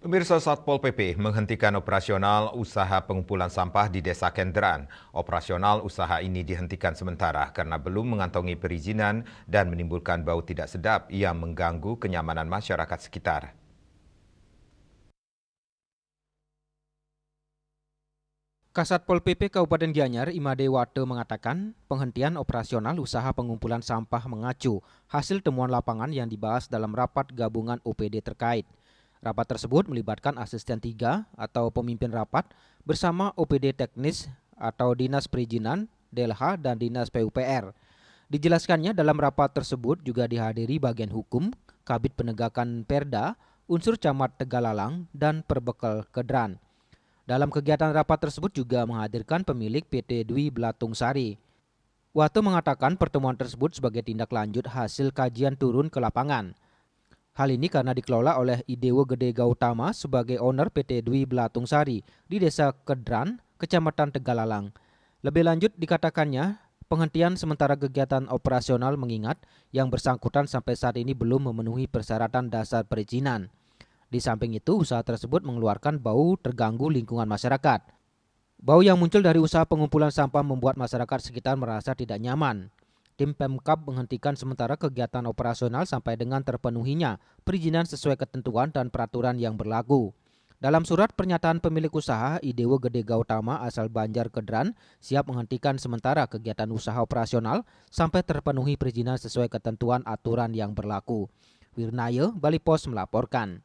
Pemirsa, Satpol PP menghentikan operasional usaha pengumpulan sampah di Desa Kenderan. Operasional usaha ini dihentikan sementara karena belum mengantongi perizinan dan menimbulkan bau tidak sedap yang mengganggu kenyamanan masyarakat sekitar. Kasatpol PP Kabupaten Gianyar, Imade Wate mengatakan penghentian operasional usaha pengumpulan sampah mengacu hasil temuan lapangan yang dibahas dalam rapat gabungan OPD terkait. Rapat tersebut melibatkan asisten 3 atau pemimpin rapat bersama OPD teknis atau Dinas Perizinan, DLH, dan Dinas PUPR. Dijelaskannya dalam rapat tersebut juga dihadiri bagian hukum, Kabid Penegakan Perda, unsur Camat Tegalalang, dan Perbekal Kedran. Dalam kegiatan rapat tersebut juga menghadirkan pemilik PT Dwi Belatung Sari. Wate mengatakan pertemuan tersebut sebagai tindak lanjut hasil kajian turun ke lapangan. Hal ini karena dikelola oleh Idewo Gede Gautama sebagai owner PT Dwi Belatung Sari di Desa Kedran, Kecamatan Tegalalang. Lebih lanjut dikatakannya, penghentian sementara kegiatan operasional mengingat yang bersangkutan sampai saat ini belum memenuhi persyaratan dasar perizinan. Di samping itu, usaha tersebut mengeluarkan bau terganggu lingkungan masyarakat. Bau yang muncul dari usaha pengumpulan sampah membuat masyarakat sekitar merasa tidak nyaman. Tim Pemkab menghentikan sementara kegiatan operasional sampai dengan terpenuhinya perizinan sesuai ketentuan dan peraturan yang berlaku. Dalam surat pernyataan pemilik usaha, Idewo Gede Gautama asal Banjar Kedran siap menghentikan sementara kegiatan usaha operasional sampai terpenuhi perizinan sesuai ketentuan aturan yang berlaku. Wirnaya, Bali Pos melaporkan.